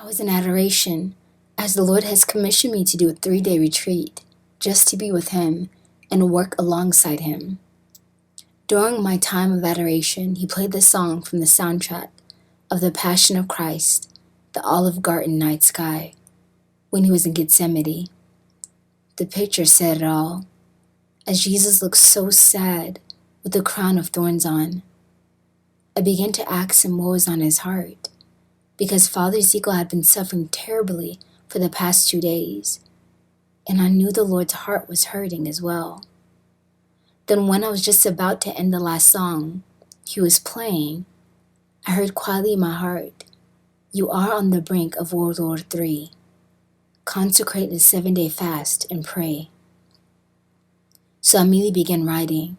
I was in adoration, as the Lord has commissioned me to do a 3-day retreat, just to be with Him and work alongside Him. During my time of adoration, He played the song from the soundtrack of The Passion of Christ, the Olive Garden night sky, when He was in Gethsemane. The picture said it all, as Jesus looked so sad with the crown of thorns on. I began to ask Him what was on His heart, because Father Ezekiel had been suffering terribly for the past 2 days, and I knew the Lord's heart was hurting as well. Then when I was just about to end the last song He was playing, I heard quietly in my heart, "You are on the brink of World War III. Consecrate a 7-day fast and pray." So I immediately began writing,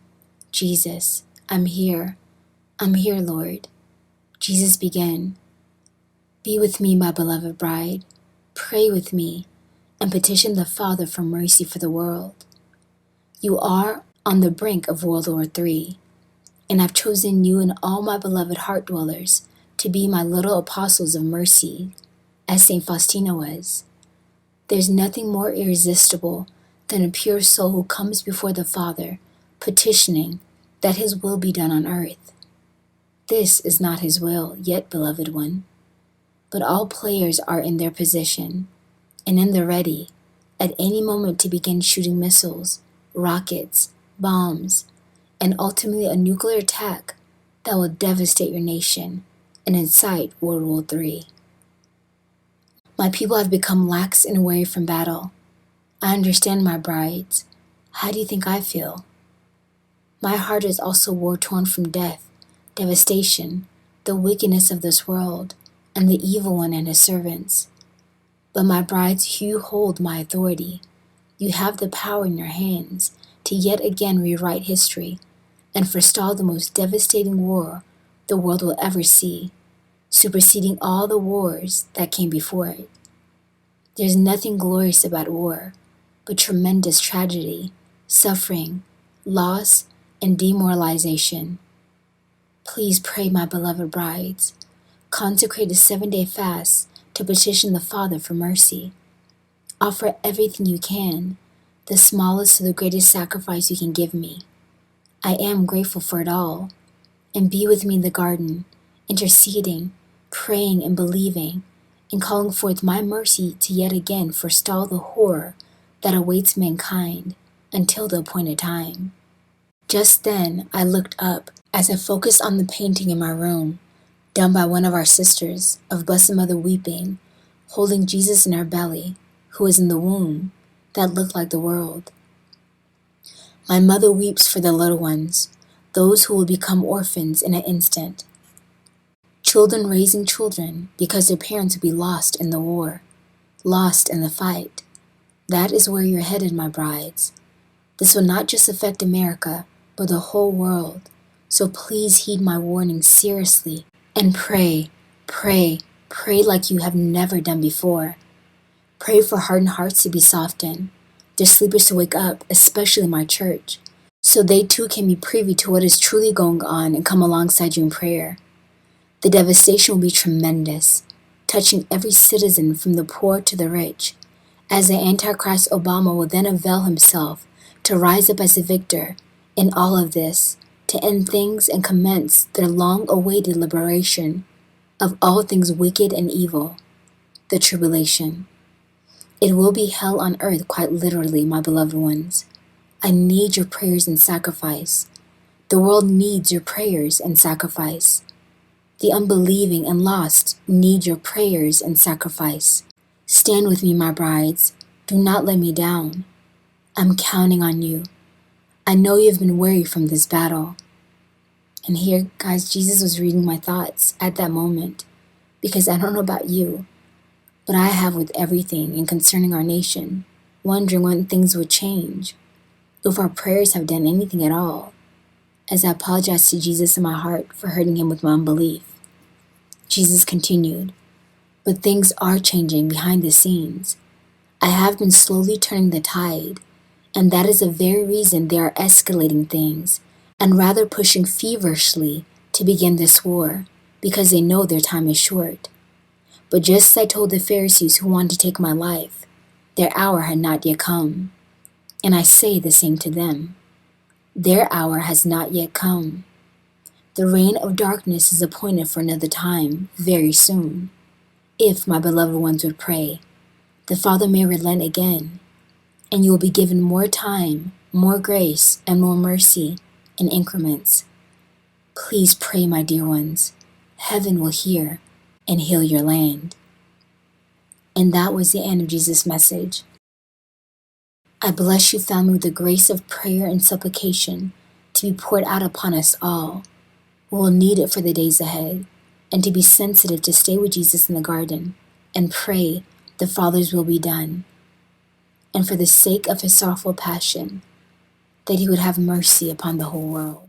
"Jesus, I'm here, Lord." Jesus began, "Be with me, my beloved bride. Pray with me and petition the Father for mercy for the world. You are on the brink of World War III, and I've chosen you and all my beloved Heartdwellers to be my little apostles of mercy, as St. Faustina was. There's nothing more irresistible than a pure soul who comes before the Father, petitioning that His will be done on earth. This is not His will yet, beloved one. But all players are in their position, and in the ready, at any moment to begin shooting missiles, rockets, bombs, and ultimately a nuclear attack that will devastate your nation and incite World War III. My people have become lax and weary from battle. I understand, my brides. How do you think I feel? My heart is also war-torn from death, devastation, the wickedness of this world, and the evil one and his servants. But my brides, you hold my authority. You have the power in your hands to yet again rewrite history and forestall the most devastating war the world will ever see, superseding all the wars that came before it. There's nothing glorious about war, but tremendous tragedy, suffering, loss, and demoralization. Please pray, my beloved brides. Consecrate a 7-day fast to petition the Father for mercy. Offer everything you can, the smallest to the greatest sacrifice you can give me. I am grateful for it all. And be with me in the garden, interceding, praying and believing, and calling forth my mercy to yet again forestall the horror that awaits mankind until the appointed time." Just then I looked up as I focused on the painting in my room, done by one of our sisters, of Blessed Mother weeping, holding Jesus in her belly, who is in the womb, that looked like the world. My mother weeps for the little ones, those who will become orphans in an instant. Children raising children because their parents will be lost in the war, lost in the fight. That is where you're headed, my brides. This will not just affect America, but the whole world. So please heed my warning seriously and pray, pray, pray like you have never done before. Pray for hardened hearts to be softened, their sleepers to wake up, especially my church, so they too can be privy to what is truly going on and come alongside you in prayer. The devastation will be tremendous, touching every citizen from the poor to the rich, as the Antichrist Obama will then avail himself to rise up as a victor in all of this, to end things and commence their long-awaited liberation of all things wicked and evil, the tribulation. It will be hell on earth quite literally, my beloved ones. I need your prayers and sacrifice. The world needs your prayers and sacrifice. The unbelieving and lost need your prayers and sacrifice. Stand with me, my brides. Do not let me down. I'm counting on you. I know you've been weary from this battle. And here, guys, Jesus was reading my thoughts at that moment, because I don't know about you, but I have with everything and concerning our nation, wondering when things would change, if our prayers have done anything at all, as I apologize to Jesus in my heart for hurting him with my unbelief. Jesus continued, "But things are changing behind the scenes. I have been slowly turning the tide, and that is the very reason they are escalating things and rather pushing feverishly to begin this war, because they know their time is short. But just as I told the Pharisees who wanted to take my life, their hour had not yet come. And I say the same to them. Their hour has not yet come. The reign of darkness is appointed for another time, very soon. If my beloved ones would pray, the Father may relent again, and you will be given more time, more grace, and more mercy in increments. Please pray, my dear ones. Heaven will hear and heal your land. And that was the end of Jesus' message. I bless you, family, with the grace of prayer and supplication to be poured out upon us all. We will need it for the days ahead, and to be sensitive to stay with Jesus in the garden and pray the Father's will be done. And for the sake of his sorrowful passion, that he would have mercy upon the whole world.